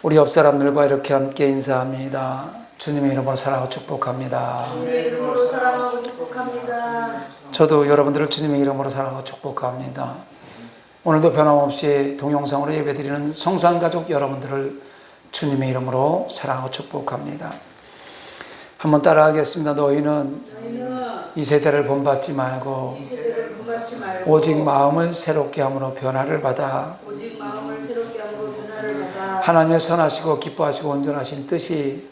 우리 옆 사람들과 이렇게 함께 인사합니다. 주님의 이름으로 사랑하고 축복합니다. 주님의 이름으로 사랑하고 축복합니다. 저도 여러분들을 주님의 이름으로 사랑하고 축복합니다. 오늘도 변함없이 동영상으로 예배드리는 성산가족 여러분들을 주님의 이름으로 사랑하고 축복합니다. 한번 따라하겠습니다. 너희는 이 세대를 본받지 말고 오직 마음을 새롭게 함으로 변화를 받아 하나님의 선하시고 기뻐하시고 온전하신 뜻이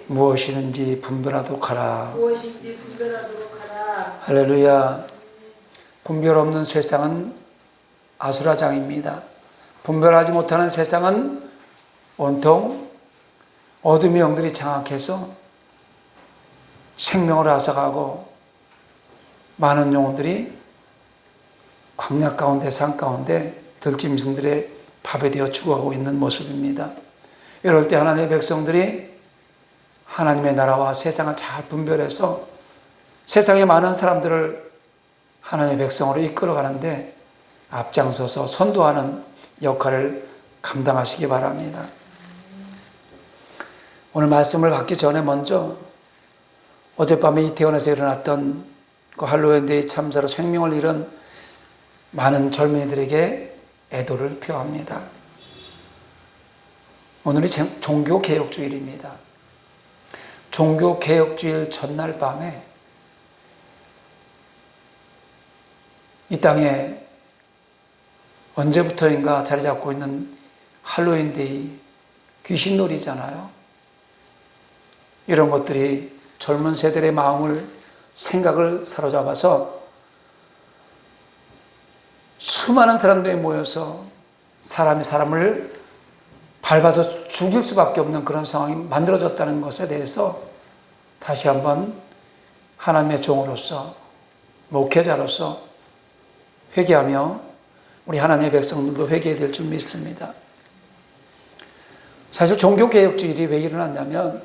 무엇이든지 분별하도록 하라. 할렐루야. 분별 없는 세상은 아수라장입니다. 분별하지 못하는 세상은 온통 어둠의 영들이 장악해서 생명을 앗아가고 많은 영혼들이 광야 가운데 산 가운데 들짐승들의 밥이 되어 죽어가고 있는 모습입니다. 이럴 때 하나님의 백성들이 하나님의 나라와 세상을 잘 분별해서 세상의 많은 사람들을 하나님의 백성으로 이끌어가는데 앞장서서 선도하는 역할을 감당하시기 바랍니다. 오늘 말씀을 받기 전에 먼저 어젯밤에 이태원에서 일어났던 그 할로윈데이 참사로 생명을 잃은 많은 젊은이들에게 애도를 표합니다. 오늘이 종교개혁주일입니다. 종교개혁주일 전날 밤에 이 땅에 언제부터인가 자리 잡고 있는 할로윈데이 귀신놀이잖아요. 이런 것들이 젊은 세대의 마음을, 생각을 사로잡아서 수많은 사람들이 모여서 사람이 사람을 밟아서 죽일 수밖에 없는 그런 상황이 만들어졌다는 것에 대해서 다시 한번 하나님의 종으로서, 목회자로서 회개하며 우리 하나님의 백성들도 회개해야 될 줄 믿습니다. 사실 종교개혁주일이 왜 일어났냐면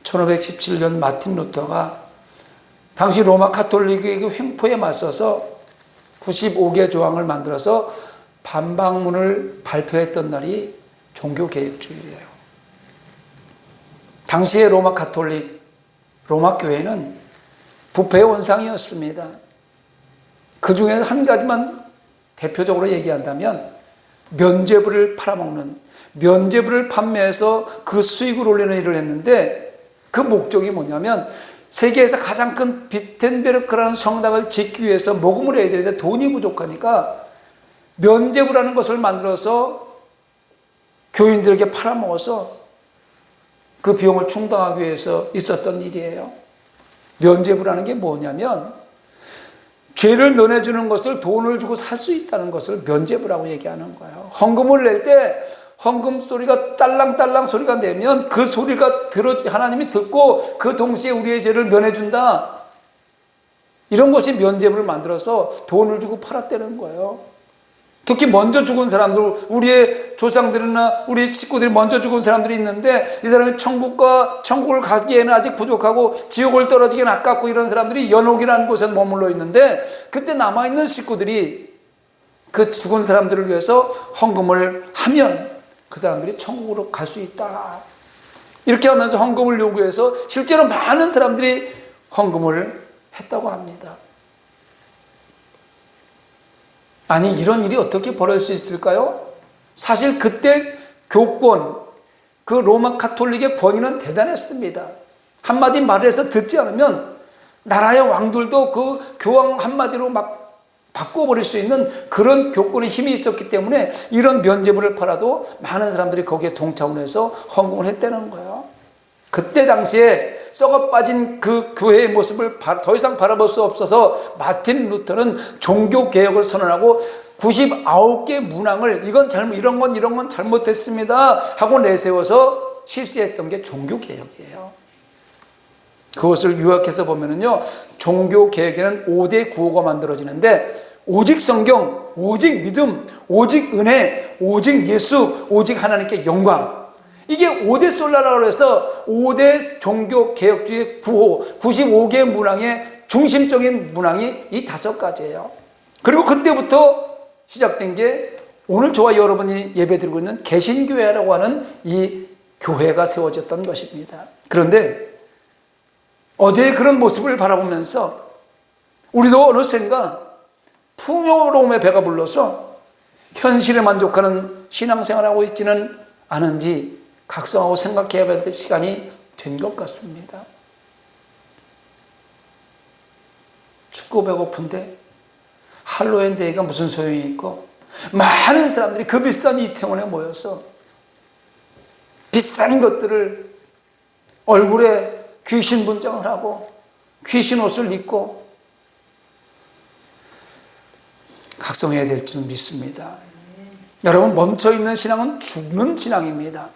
1517년 마틴 루터가 당시 로마 카톨릭의 그 횡포에 맞서서 95개 조항을 만들어서 반박문을 발표했던 날이 종교개혁주일이에요. 당시의 로마 카톨릭, 로마 교회는 부패의 원상이었습니다. 그 중에 한 가지만 대표적으로 얘기한다면 면죄부를 팔아먹는, 면죄부를 판매해서 그 수익을 올리는 일을 했는데 그 목적이 뭐냐면 세계에서 가장 큰 비텐베르크라는 성당을 짓기 위해서 모금을 해야 되는데 돈이 부족하니까 면죄부라는 것을 만들어서 교인들에게 팔아먹어서 그 비용을 충당하기 위해서 있었던 일이에요. 면죄부라는 게 뭐냐면 죄를 면해주는 것을 돈을 주고 살 수 있다는 것을 면죄부라고 얘기하는 거예요. 헌금을 낼 때 헌금 소리가 딸랑딸랑 소리가 내면 그 소리가 하나님이 듣고 그 동시에 우리의 죄를 면해준다. 이런 것이 면죄부를 만들어서 돈을 주고 팔았다는 거예요. 특히 먼저 죽은 사람들, 우리의 조상들이나 우리 식구들이 먼저 죽은 사람들이 있는데 이 사람이 천국을 가기에는 아직 부족하고 지옥을 떨어지기는 아깝고 이런 사람들이 연옥이라는 곳에 머물러 있는데 그때 남아있는 식구들이 그 죽은 사람들을 위해서 헌금을 하면 그 사람들이 천국으로 갈 수 있다. 이렇게 하면서 헌금을 요구해서 실제로 많은 사람들이 헌금을 했다고 합니다. 아니, 이런 일이 어떻게 벌어질 수 있을까요? 사실 그때 교권, 그 로마 카톨릭의 권위는 대단했습니다. 한마디 말을 해서 듣지 않으면 나라의 왕들도 그 교황 한마디로 막 바꿔버릴 수 있는 그런 교권의 힘이 있었기 때문에 이런 면죄부를 팔아도 많은 사람들이 거기에 동참을 해서 헌금을 했다는 거예요. 그때 당시에 썩어 빠진 그 교회의 모습을 더 이상 바라볼 수 없어서 마틴 루터는 종교개혁을 선언하고 99개 문항을 이런 건 잘못했습니다 하고 내세워서 실시했던 게 종교개혁이에요. 그것을 요약해서 보면은요, 종교개혁에는 5대 구호가 만들어지는데 오직 성경, 오직 믿음, 오직 은혜, 오직 예수, 오직 하나님께 영광. 이게 5대 솔라라고 해서 5대 종교개혁주의 구호, 95개 문항의 중심적인 문항이 이 5가지예요. 그리고 그때부터 시작된 게 오늘 저와 여러분이 예배드리고 있는 개신교회라고 하는 이 교회가 세워졌던 것입니다. 그런데 어제의 그런 모습을 바라보면서 우리도 어느샌가 풍요로움에 배가 불러서 현실에 만족하는 신앙생활을 하고 있지는 않은지 각성하고 생각해야 될 시간이 된 것 같습니다. 춥고 배고픈데 할로윈 데이가 무슨 소용이 있고, 많은 사람들이 그 비싼 이태원에 모여서 비싼 것들을 얼굴에 귀신 분장을 하고 귀신 옷을 입고 각성해야 될 줄 믿습니다. 여러분, 멈춰있는 신앙은 죽는 신앙입니다.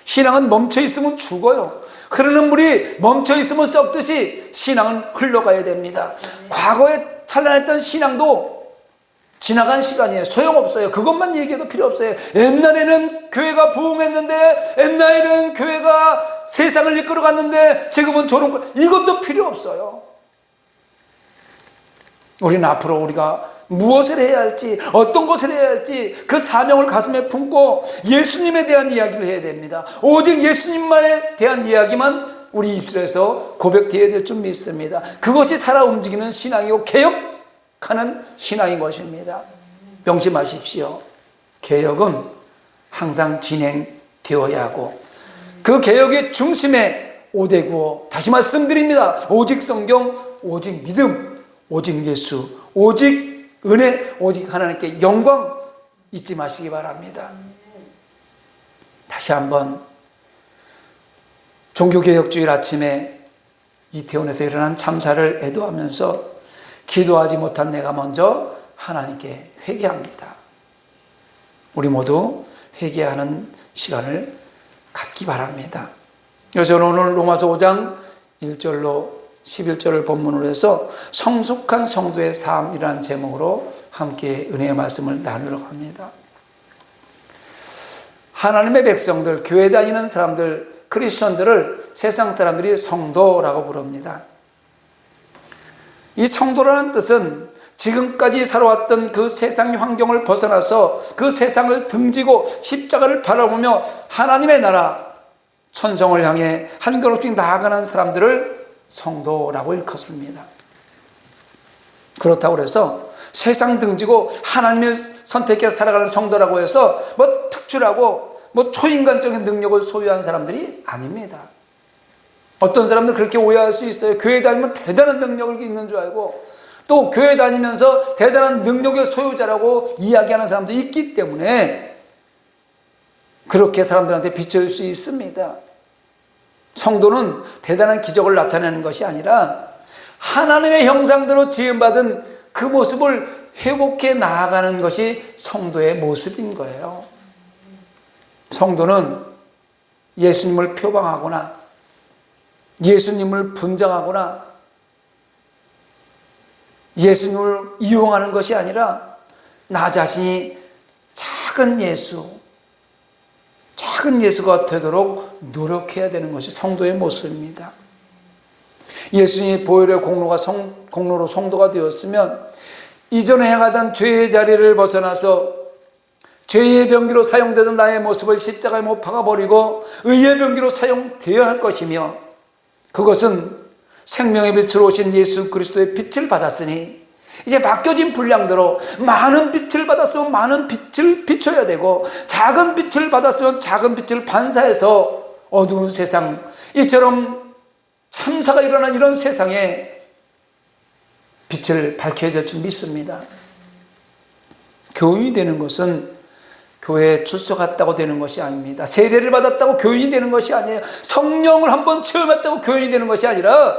신앙은 멈춰있으면 죽어요. 흐르는 물이 멈춰있으면 썩듯이 신앙은 흘러가야 됩니다. 과거에 찬란했던 신앙도 지나간 시간이에요. 소용없어요. 그것만 얘기해도 필요 없어요. 옛날에는 교회가 부흥했는데, 옛날에는 교회가 세상을 이끌어갔는데 지금은 저런 것, 이것도 필요 없어요. 우리는 앞으로 우리가 무엇을 해야 할지, 어떤 것을 해야 할지 그 사명을 가슴에 품고 예수님에 대한 이야기를 해야 됩니다. 오직 예수님만에 대한 이야기만 우리 입술에서 고백되어야 될 줄 믿습니다. 그것이 살아 움직이는 신앙이고 개혁하는 신앙인 것입니다. 명심하십시오. 개혁은 항상 진행되어야 하고, 그 개혁의 중심에 5대9, 다시 말씀드립니다. 오직 성경, 오직 믿음, 오직 예수, 오직 은혜, 오직 하나님께 영광 잊지 마시기 바랍니다. 다시 한번 종교개혁주일 아침에 이태원에서 일어난 참사를 애도하면서 기도하지 못한 내가 먼저 하나님께 회개합니다. 우리 모두 회개하는 시간을 갖기 바랍니다. 그래서 오늘 로마서 5장 1절로 11절을 본문으로 해서 성숙한 성도의 삶이라는 제목으로 함께 은혜의 말씀을 나누러 갑니다. 하나님의 백성들, 교회 다니는 사람들, 크리스천들을 세상 사람들이 성도라고 부릅니다. 이 성도라는 뜻은 지금까지 살아왔던 그 세상 환경을 벗어나서 그 세상을 등지고 십자가를 바라보며 하나님의 나라, 천성을 향해 한 걸음씩 나아가는 사람들을 성도라고 일컫습니다. 그렇다고 해서 세상 등지고 하나님을 선택해 살아가는 성도라고 해서 뭐 특출하고 뭐 초인간적인 능력을 소유한 사람들이 아닙니다. 어떤 사람들 그렇게 오해할 수 있어요. 교회 다니면 대단한 능력을 있는 줄 알고, 또 교회 다니면서 대단한 능력의 소유자라고 이야기하는 사람도 있기 때문에 그렇게 사람들한테 비춰질 수 있습니다. 성도는 대단한 기적을 나타내는 것이 아니라 하나님의 형상대로 지음받은 그 모습을 회복해 나아가는 것이 성도의 모습인 거예요. 성도는 예수님을 표방하거나 예수님을 분장하거나 예수님을 이용하는 것이 아니라 나 자신이 작은 예수가 되도록 노력해야 되는 것이 성도의 모습입니다. 예수님이 보혈의 공로로 성도가 되었으면 이전에 행하던 죄의 자리를 벗어나서 죄의 병기로 사용되던 나의 모습을 십자가에 못 박아버리고 의의 병기로 사용되어야 할 것이며, 그것은 생명의 빛으로 오신 예수 그리스도의 빛을 받았으니 이제 맡겨진 분량대로 많은 빛을 받았으면 많은 빛을 비춰야 되고, 작은 빛을 받았으면 작은 빛을 반사해서 어두운 세상, 이처럼 참사가 일어난 이런 세상에 빛을 밝혀야 될 줄 믿습니다. 교인이 되는 것은 교회에 출석했다고 되는 것이 아닙니다. 세례를 받았다고 교인이 되는 것이 아니에요. 성령을 한번 체험했다고 교인이 되는 것이 아니라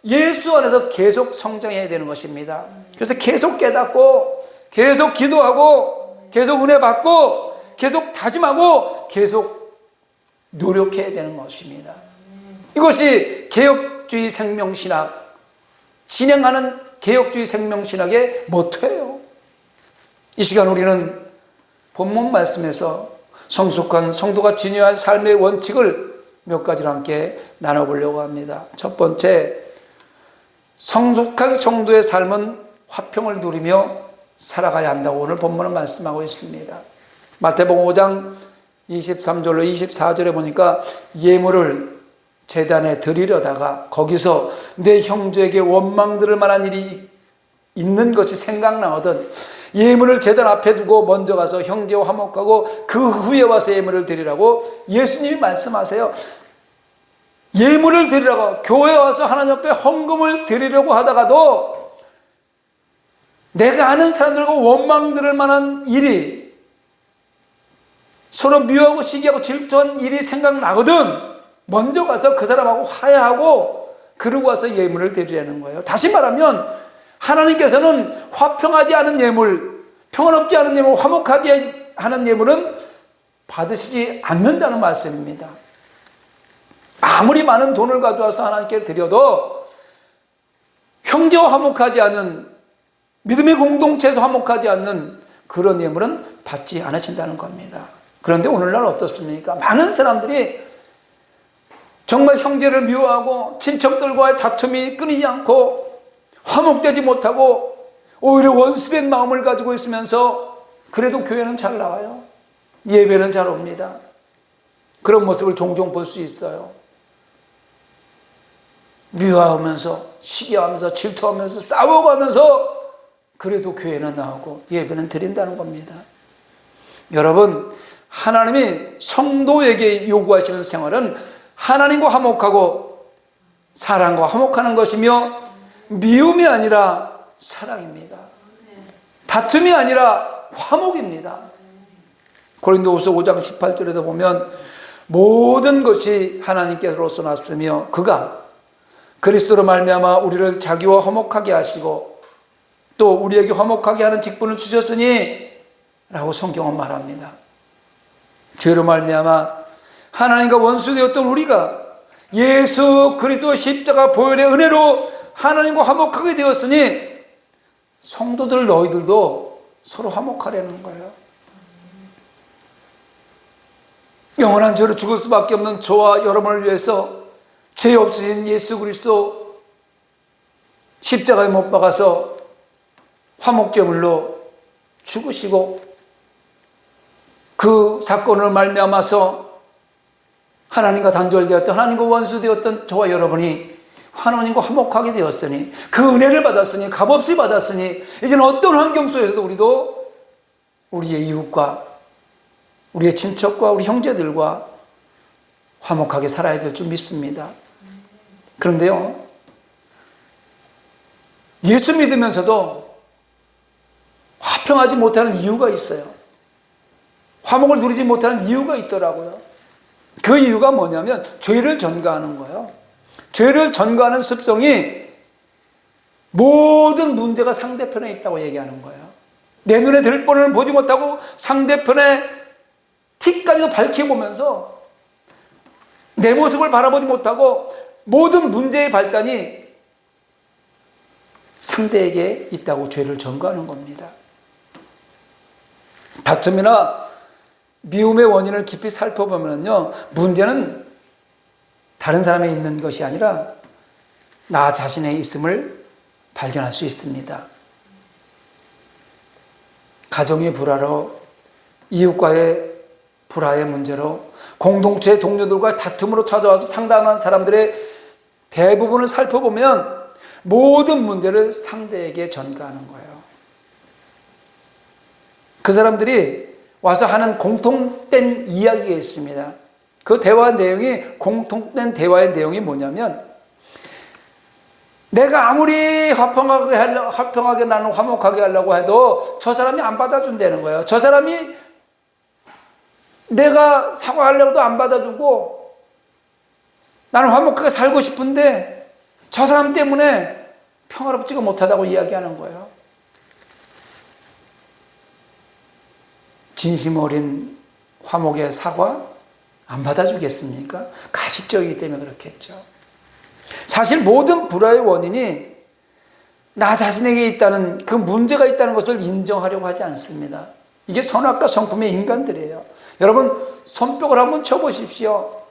예수 안에서 계속 성장해야 되는 것입니다. 그래서 계속 깨닫고 계속 기도하고 계속 은혜 받고 계속 다짐하고 계속 노력해야 되는 것입니다. 이것이 개혁주의 생명신학, 진행하는 개혁주의 생명신학의 모토예요. 이 시간 우리는 본문 말씀에서 성숙한 성도가 지녀야 할 삶의 원칙을 몇 가지를 함께 나눠보려고 합니다. 첫 번째, 성숙한 성도의 삶은 화평을 누리며 살아가야 한다고 오늘 본문은 말씀하고 있습니다. 마태복음 5장 23절로 24절에 보니까 예물을 제단에 드리려다가 거기서 내 형제에게 원망 들을 만한 일이 있는 것이 생각나거든 예물을 제단 앞에 두고 먼저 가서 형제와 화목하고 그 후에 와서 예물을 드리라고 예수님이 말씀하세요. 예물을 드리라고 교회에 와서 하나님 앞에 헌금을 드리려고 하다가도 내가 아는 사람들과 원망 들을 만한 일이 서로 미워하고 시기하고 질투한 일이 생각나거든 먼저 가서 그 사람하고 화해하고 그러고 와서 예물을 드리라는 거예요. 다시 말하면 하나님께서는 화평하지 않은 예물, 평안없지 않은 예물, 화목하지 않은 예물은 받으시지 않는다는 말씀입니다. 아무리 많은 돈을 가져와서 하나님께 드려도 형제와 화목하지 않은 믿음의 공동체에서 화목하지 않는 그런 예물은 받지 않으신다는 겁니다. 그런데 오늘날 어떻습니까? 많은 사람들이 정말 형제를 미워하고 친척들과의 다툼이 끊이지 않고 화목되지 못하고 오히려 원수된 마음을 가지고 있으면서 그래도 교회는 잘 나와요. 예배는 잘 옵니다. 그런 모습을 종종 볼 수 있어요. 미워하면서 시기하면서 질투하면서 싸워가면서 그래도 교회는 나오고 예배는 드린다는 겁니다. 여러분 하나님이 성도에게 요구하시는 생활은 하나님과 화목하고 사랑과 화목하는 것이며 미움이 아니라 사랑입니다. 다툼이 아니라 화목입니다. 고린도후서 5장 18절에도 보면 모든 것이 하나님께로서 났으며 그가 그리스도로 말미암아 우리를 자기와 화목하게 하시고 또 우리에게 화목하게 하는 직분을 주셨으니 라고 성경은 말합니다. 죄로 말미암아 하나님과 원수되었던 우리가 예수 그리스도 십자가 보혈의 은혜로 하나님과 화목하게 되었으니 성도들 너희들도 서로 화목하려는 거예요. 영원한 죄로 죽을 수밖에 없는 저와 여러분을 위해서 죄 없으신 예수 그리스도 십자가에 못 박아서 화목제물로 죽으시고 그 사건을 말미암아서 하나님과 단절되었던 하나님과 원수되었던 저와 여러분이 하나님과 화목하게 되었으니 그 은혜를 받았으니 값없이 받았으니 이제는 어떤 환경 속에서도 우리도 우리의 이웃과 우리의 친척과 우리 형제들과 화목하게 살아야 될 줄 믿습니다. 그런데요 예수 믿으면서도 화평하지 못하는 이유가 있어요. 화목을 누리지 못하는 이유가 있더라고요. 그 이유가 뭐냐면 죄를 전가하는 거예요. 죄를 전가하는 습성이 모든 문제가 상대편에 있다고 얘기하는 거예요. 내 눈에 들 뻔을 보지 못하고 상대편의 티까지도 밝혀보면서 내 모습을 바라보지 못하고 모든 문제의 발단이 상대에게 있다고 죄를 전가하는 겁니다. 다툼이나 미움의 원인을 깊이 살펴보면요 문제는 다른 사람에 있는 것이 아니라 나 자신에 있음을 발견할 수 있습니다. 가정의 불화로 이웃과의 불화의 문제로 공동체 동료들과의 다툼으로 찾아와서 상담하는 사람들의 대부분을 살펴보면 모든 문제를 상대에게 전가하는 거예요. 그 사람들이 와서 하는 공통된 이야기가 있습니다. 그 대화 내용이 공통된 대화의 내용이 뭐냐면 내가 아무리 화평하게 나는 화목하게 하려고 해도 저 사람이 안 받아준다는 거예요. 저 사람이 내가 사과하려고도 안 받아주고 나는 화목하게 살고 싶은데 저 사람 때문에 평화롭지가 못하다고 이야기하는 거예요. 진심 어린 화목의 사과 안 받아주겠습니까? 가식적이기 때문에 그렇겠죠. 사실 모든 불화의 원인이 나 자신에게 있다는 그 문제가 있다는 것을 인정하려고 하지 않습니다. 이게 선악과 성품의 인간들이에요. 여러분 손뼉을 한번 쳐보십시오.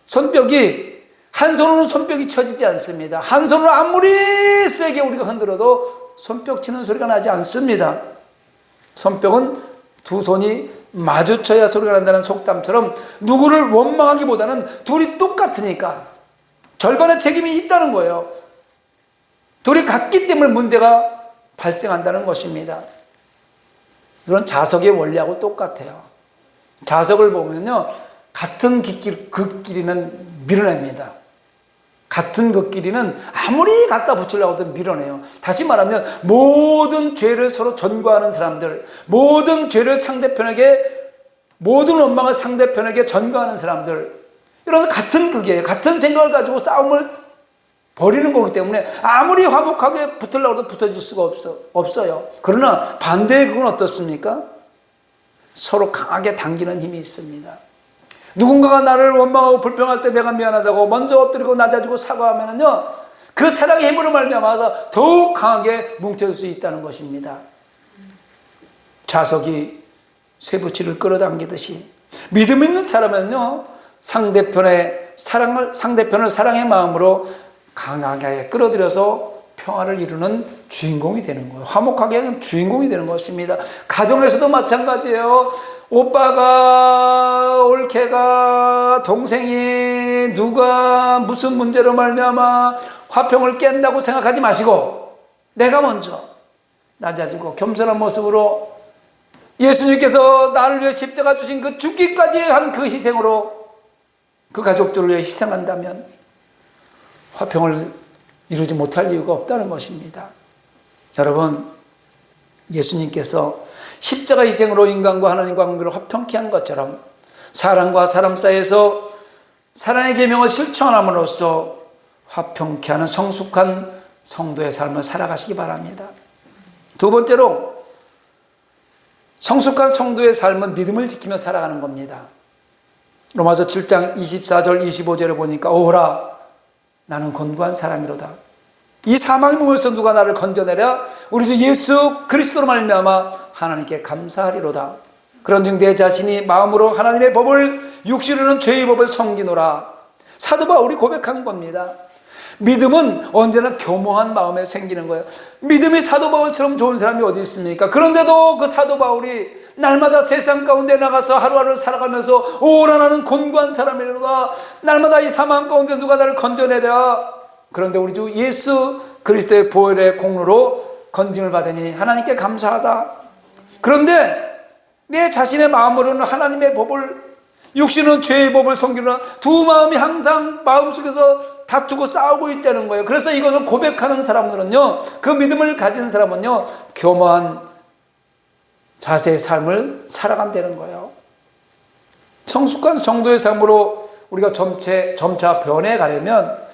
손뼉이 한 손으로는 손뼉이 쳐지지 않습니다. 한 손으로 아무리 세게 우리가 흔들어도 손뼉 치는 소리가 나지 않습니다. 손뼉은 두 손이 마주쳐야 소리가 난다는 속담처럼 누구를 원망하기보다는 둘이 똑같으니까 절반의 책임이 있다는 거예요. 둘이 같기 때문에 문제가 발생한다는 것입니다. 이런 자석의 원리하고 똑같아요. 자석을 보면요, 같은 긋길이는 밀어냅니다. 같은 긋길이는 아무리 갖다 붙이려고 해도 밀어내요. 다시 말하면 모든 죄를 서로 전가하는 사람들, 모든 죄를 상대편에게, 모든 원망을 상대편에게 전가하는 사람들, 이런 같은 극이에요. 같은 생각을 가지고 싸움을 벌이는 거기 때문에 아무리 화목하게 붙으려고 해도 붙어줄 수가 없어요. 그러나 반대의 극은 어떻습니까? 서로 강하게 당기는 힘이 있습니다. 누군가가 나를 원망하고 불평할 때 내가 미안하다고 먼저 엎드리고 낮아지고 사과하면은요, 그 사랑의 힘으로 말미암아서 더욱 강하게 뭉쳐질 수 있다는 것입니다. 자석이 쇠붙이를 끌어당기듯이 믿음 있는 사람은요, 상대편을 사랑의 마음으로 강하게 끌어들여서 평화를 이루는 주인공이 되는 거예요. 화목하게 하는 주인공이 되는 것입니다. 가정에서도 마찬가지예요. 오빠가, 올케가, 동생이 누가 무슨 문제로 말미암아 화평을 깬다고 생각하지 마시고 내가 먼저 낮아지고 겸손한 모습으로 예수님께서 나를 위해 십자가 주신 그 죽기까지 한 그 희생으로 그 가족들을 위해 희생한다면 화평을 이루지 못할 이유가 없다는 것입니다. 여러분, 예수님께서 십자가 희생으로 인간과 하나님과 관계를 화평케 한 것처럼 사람과 사람 사이에서 사랑의 계명을 실천함으로써 화평케 하는 성숙한 성도의 삶을 살아가시기 바랍니다. 두 번째로, 성숙한 성도의 삶은 믿음을 지키며 살아가는 겁니다. 로마서 7장 24절 25절에 보니까 오라 나는 곤고한 사람이로다. 이 사망의 몸에서 누가 나를 건져내랴? 우리 주 예수 그리스도로 말미암아 하나님께 감사하리로다. 그런즉 내 자신이 마음으로 하나님의 법을 육신으로는 죄의 법을 섬기노라. 사도 바울이 고백한 겁니다. 믿음은 언제나 교묘한 마음에 생기는 거예요. 믿음이 사도 바울처럼 좋은 사람이 어디 있습니까? 그런데도 그 사도 바울이 날마다 세상 가운데 나가서 하루하루 살아가면서 오라 나는 곤고한 사람이로다. 날마다 이 사망 가운데 누가 나를 건져내랴. 그런데 우리 주 예수 그리스도의 보혈의 공로로 건짐을 받으니 하나님께 감사하다. 그런데 내 자신의 마음으로는 하나님의 법을, 육신은 죄의 법을 섬기나 두 마음이 항상 마음속에서 다투고 싸우고 있다는 거예요. 그래서 이것을 고백하는 사람들은요, 그 믿음을 가진 사람은요, 교묘한 자세의 삶을 살아간다는 거예요. 성숙한 성도의 삶으로 우리가 점차 변해가려면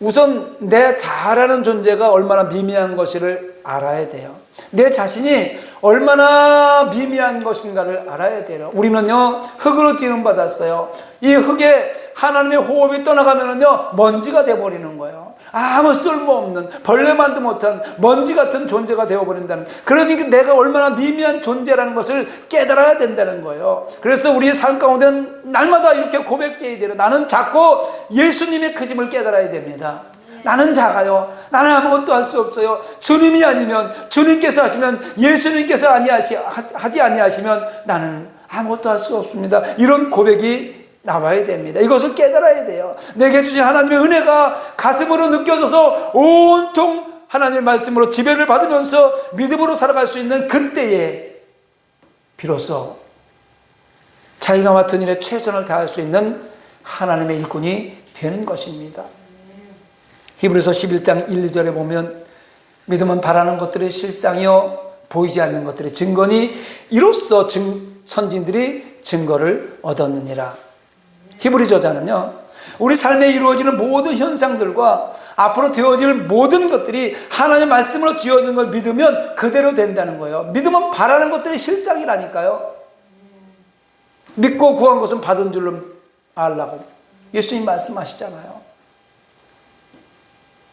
우선 내 자아라는 존재가 얼마나 미미한 것을 알아야 돼요. 내 자신이 얼마나 미미한 것인가를 알아야 돼요. 우리는요, 흙으로 지음받았어요. 이 흙에 하나님의 호흡이 떠나가면은요, 먼지가 되어버리는 거예요. 아무 쓸모없는, 벌레만도 못한 먼지 같은 존재가 되어버린다는, 그러니까 내가 얼마나 미미한 존재라는 것을 깨달아야 된다는 거예요. 그래서 우리의 삶 가운데는 날마다 이렇게 고백되어야 돼요. 나는 작고 예수님의 크심을 깨달아야 됩니다. 나는 작아요. 나는 아무것도 할 수 없어요. 주님이 아니면, 주님께서 하시면, 예수님께서 하지 아니하시면 나는 아무것도 할 수 없습니다. 이런 고백이 나와야 됩니다. 이것을 깨달아야 돼요. 내게 주신 하나님의 은혜가 가슴으로 느껴져서 온통 하나님의 말씀으로 지배를 받으면서 믿음으로 살아갈 수 있는 그때에 비로소 자기가 맡은 일에 최선을 다할 수 있는 하나님의 일꾼이 되는 것입니다. 히브리서 11장 1, 2절에 보면 믿음은 바라는 것들의 실상이요 보이지 않는 것들의 증거니 이로써 선진들이 증거를 얻었느니라. 히브리 저자는요, 우리 삶에 이루어지는 모든 현상들과 앞으로 되어질 모든 것들이 하나님의 말씀으로 지어진 걸 믿으면 그대로 된다는 거예요. 믿음은 바라는 것들의 실상이라니까요. 믿고 구한 것은 받은 줄로 알라고 예수님 말씀하시잖아요.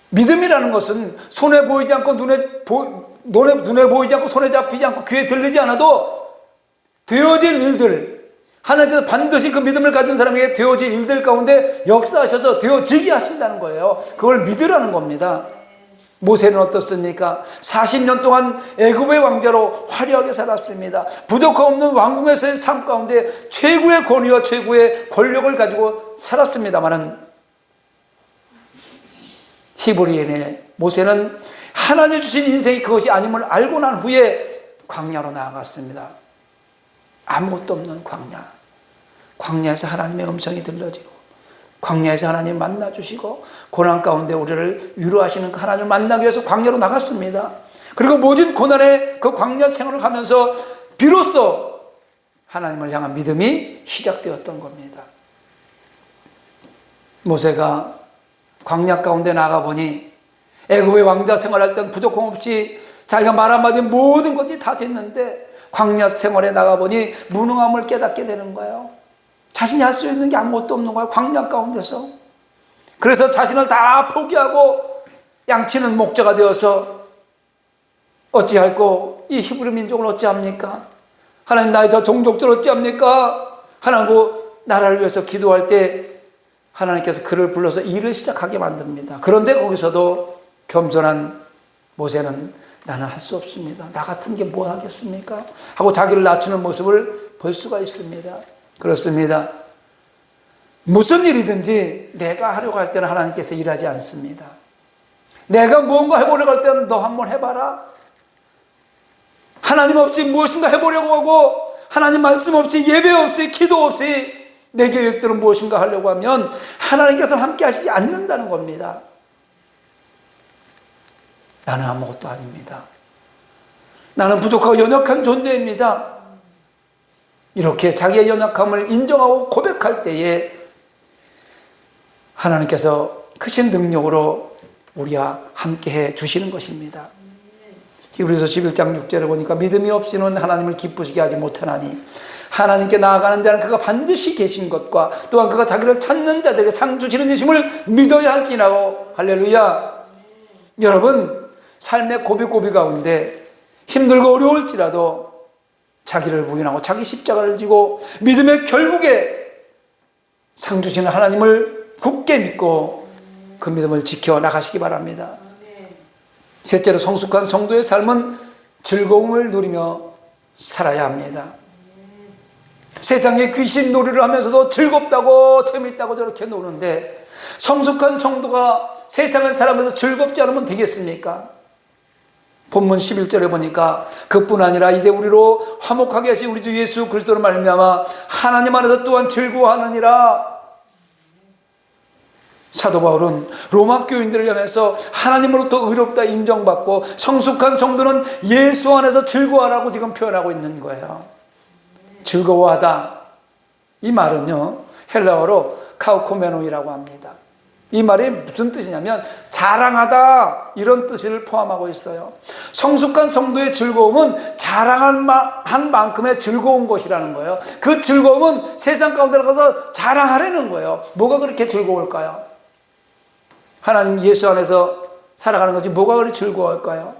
믿음이라는 것은 손에 보이지 않고 눈에 보이지 않고 손에 잡히지 않고 귀에 들리지 않아도 되어질 일들, 하나님께서 반드시 그 믿음을 가진 사람에게 되어질 일들 가운데 역사하셔서 되어지게 하신다는 거예요. 그걸 믿으라는 겁니다. 모세는 어떻습니까? 40년 동안 애굽의 왕자로 화려하게 살았습니다. 부족함 없는 왕궁에서의 삶 가운데 최고의 권위와 최고의 권력을 가지고 살았습니다마는 히브리인의 모세는 하나님 주신 인생이 그것이 아님을 알고 난 후에 광야로 나아갔습니다. 아무것도 없는 광야. 광야에서 하나님의 음성이 들려지고, 광야에서 하나님 만나주시고, 고난 가운데 우리를 위로하시는 그 하나님을 만나기 위해서 광야로 나갔습니다. 그리고 모진 고난의 그 광야 생활을 하면서 비로소 하나님을 향한 믿음이 시작되었던 겁니다. 모세가 광야 가운데 나가보니 애굽의 왕자 생활할 땐 부족함 없이 자기가 말 한마디 모든 것이 다 됐는데 광야 생활에 나가보니 무능함을 깨닫게 되는 거예요. 자신이 할 수 있는 게 아무것도 없는 거예요. 광야 가운데서. 그래서 자신을 다 포기하고 양치는 목자가 되어서 어찌할꼬 이 히브리 민족을 어찌합니까? 하나님 나의 저 동족들 어찌합니까? 하나님 나라를 위해서 기도할 때 하나님께서 그를 불러서 일을 시작하게 만듭니다. 그런데 거기서도 겸손한 모세는 나는 할 수 없습니다. 나 같은 게 뭐 하겠습니까? 하고 자기를 낮추는 모습을 볼 수가 있습니다. 그렇습니다. 무슨 일이든지 내가 하려고 할 때는 하나님께서 일하지 않습니다. 내가 무언가 해보려고 할 때는 너 한번 해봐라. 하나님 없이 무엇인가 해보려고 하고 하나님 말씀 없이 예배 없이 기도 없이 내 계획들은 무엇인가 하려고 하면 하나님께서는 함께 하시지 않는다는 겁니다. 나는 아무것도 아닙니다. 나는 부족하고 연약한 존재입니다. 이렇게 자기의 연약함을 인정하고 고백할 때에 하나님께서 크신 능력으로 우리와 함께해 주시는 것입니다. 히브리서 11장 6절에 보니까 믿음이 없이는 하나님을 기쁘시게 하지 못하나니 하나님께 나아가는 자는 그가 반드시 계신 것과 또한 그가 자기를 찾는 자들에게 상 주시는 이심을 믿어야 할지라고. 할렐루야. 여러분, 삶의 고비고비 가운데 힘들고 어려울지라도 자기를 부인하고 자기 십자가를 지고 믿음의 결국에 상 주시는 하나님을 굳게 믿고 그 믿음을 지켜 나가시기 바랍니다. 셋째로 성숙한 성도의 삶은 즐거움을 누리며 살아야 합니다. 세상에 귀신 놀이를 하면서도 즐겁다고 재밌다고 저렇게 노는데 성숙한 성도가 세상을 살아가면서 즐겁지 않으면 되겠습니까? 본문 11절에 보니까 그뿐 아니라 이제 우리로 화목하게 하신 우리 주 예수 그리스도로 말미암아 하나님 안에서 또한 즐거워하느니라. 사도 바울은 로마 교인들을 향해서 하나님으로부터 의롭다 인정받고 성숙한 성도는 예수 안에서 즐거워하라고 지금 표현하고 있는 거예요. 즐거워하다, 이 말은요 헬라어로 카우코메노이라고 합니다. 이 말이 무슨 뜻이냐면 자랑하다, 이런 뜻을 포함하고 있어요. 성숙한 성도의 즐거움은 자랑한 만큼의 즐거운 것이라는 거예요. 그 즐거움은 세상 가운데 나가서 자랑하려는 거예요. 뭐가 그렇게 즐거울까요? 하나님 예수 안에서 살아가는 것이 뭐가 그렇게 즐거울까요?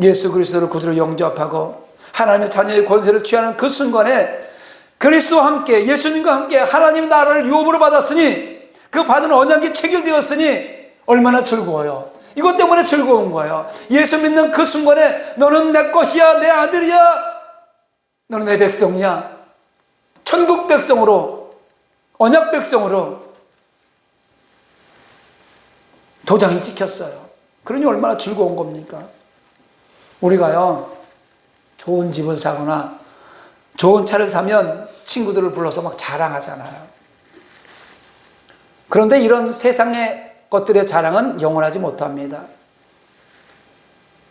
예수 그리스도를 구주로 영접하고 하나님의 자녀의 권세를 취하는 그 순간에 그리스도와 함께, 예수님과 함께 하나님의 나라를 유업으로 받았으니 그 받은 언약이 체결되었으니 얼마나 즐거워요. 이것 때문에 즐거운 거예요. 예수 믿는 그 순간에 너는 내 것이야, 내 아들이야, 너는 내 백성이야. 천국 백성으로, 언약 백성으로 도장이 찍혔어요. 그러니 얼마나 즐거운 겁니까? 우리가요 좋은 집을 사거나 좋은 차를 사면 친구들을 불러서 막 자랑하잖아요. 그런데 이런 세상의 것들의 자랑은 영원하지 못합니다.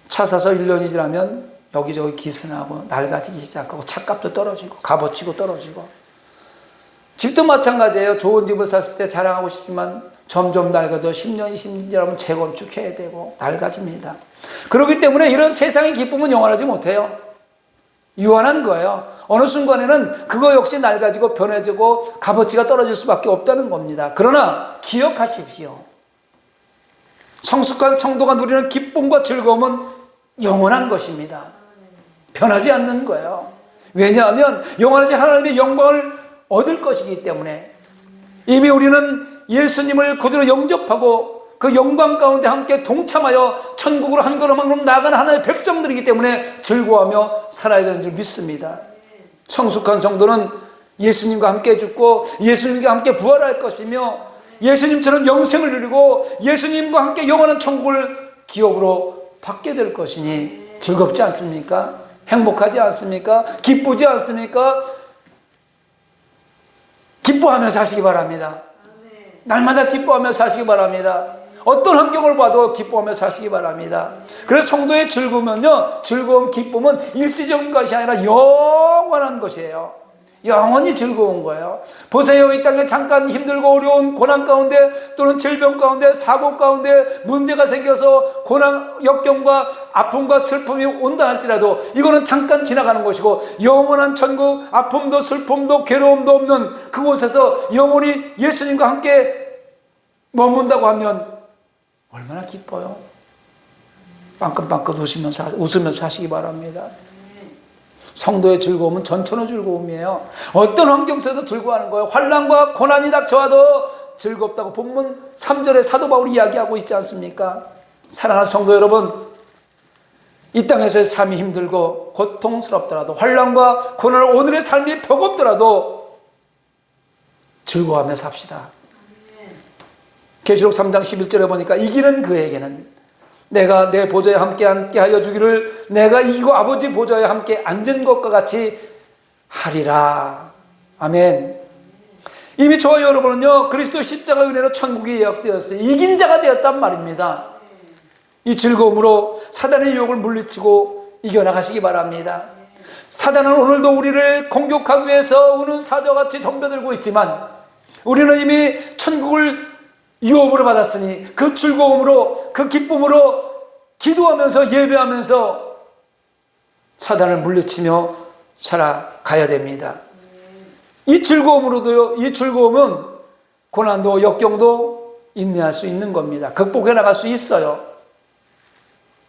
차 사서 1년이 지나면 여기저기 기스나고 낡아지기 시작하고 차값도 떨어지고 값어치고 떨어지고, 집도 마찬가지예요. 좋은 집을 샀을 때 자랑하고 싶지만 점점 낡아져 10년, 20년 지나면 재건축해야 되고 낡아집니다. 그렇기 때문에 이런 세상의 기쁨은 영원하지 못해요. 유한한 거예요. 어느 순간에는 그거 역시 낡아지고 변해지고 값어치가 떨어질 수밖에 없다는 겁니다. 그러나 기억하십시오. 성숙한 성도가 누리는 기쁨과 즐거움은 영원한 것입니다. 변하지 않는 거예요. 왜냐하면 영원하신 하나님의 영광을 얻을 것이기 때문에 이미 우리는 예수님을 그대로 영접하고 그 영광 가운데 함께 동참하여 천국으로 한 걸음 한 걸음 나아가는 하나의 백성들이기 때문에 즐거워하며 살아야 되는 줄 믿습니다. 성숙한 성도는 예수님과 함께 죽고 예수님과 함께 부활할 것이며 예수님처럼 영생을 누리고 예수님과 함께 영원한 천국을 기업으로 받게 될 것이니 즐겁지 않습니까? 행복하지 않습니까? 기쁘지 않습니까? 기뻐하며 사시기 바랍니다. 날마다 기뻐하며 사시기 바랍니다. 어떤 환경을 봐도 기뻐하며 사시기 바랍니다. 그래서 성도의 즐거움은요, 즐거움, 기쁨은 일시적인 것이 아니라 영원한 것이에요. 영원히 즐거운 거예요. 보세요. 이 땅에 잠깐 힘들고 어려운 고난 가운데 또는 질병 가운데 사고 가운데 문제가 생겨서 고난, 역경과 아픔과 슬픔이 온다 할지라도 이거는 잠깐 지나가는 것이고 영원한 천국, 아픔도 슬픔도 괴로움도 없는 그곳에서 영원히 예수님과 함께 머문다고 하면 얼마나 기뻐요. 빵긋빵긋 웃으면서 사시기 바랍니다. 성도의 즐거움은 전천후 즐거움이에요. 어떤 환경 속에도 즐거워하는 거예요. 환난과 고난이 닥쳐와도 즐겁다고 본문 3절에 사도 바울이 이야기하고 있지 않습니까? 사랑하는 성도 여러분, 이 땅에서의 삶이 힘들고 고통스럽더라도 환난과 고난, 오늘의 삶이 버겁더라도 즐거워하며 삽시다. 계시록 3장 11절에 보니까 이기는 그에게는 내가 내 보좌에 함께 하여 주기를 내가 이기고 아버지 보좌에 함께 앉은 것과 같이 하리라. 아멘. 이미 저와 여러분은요, 그리스도 십자가 은혜로 천국이 예약되었어요. 이긴 자가 되었단 말입니다. 이 즐거움으로 사단의 유혹을 물리치고 이겨나가시기 바랍니다. 사단은 오늘도 우리를 공격하기 위해서 우는 사자같이 덤벼들고 있지만 우리는 이미 천국을 유업으로 받았으니 그 즐거움으로, 그 기쁨으로 기도하면서 예배하면서 사단을 물리치며 살아가야 됩니다. 이 즐거움으로도요, 이 즐거움은 고난도 역경도 인내할 수 있는 겁니다. 극복해 나갈 수 있어요.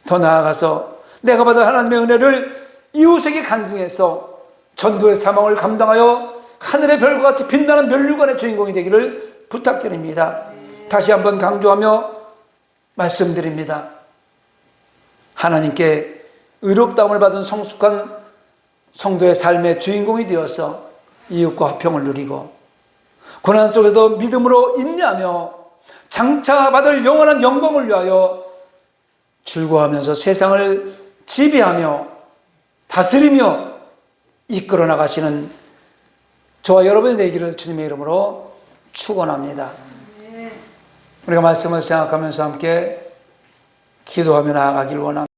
더 나아가서 내가 받은 하나님의 은혜를 이웃에게 간증해서 전도의 사명을 감당하여 하늘의 별과 같이 빛나는 면류관의 주인공이 되기를 부탁드립니다. 다시 한번 강조하며 말씀드립니다. 하나님께 의롭다움을 받은 성숙한 성도의 삶의 주인공이 되어서 이웃과 화평을 누리고 고난 속에도 믿음으로 인내하며 장차 받을 영원한 영광을 위하여 즐거워하면서 세상을 지배하며 다스리며 이끌어 나가시는 저와 여러분이 되기를 주님의 이름으로 축원합니다. 우리가 말씀을 생각하면서 함께 기도하며 나아가길 원합니다.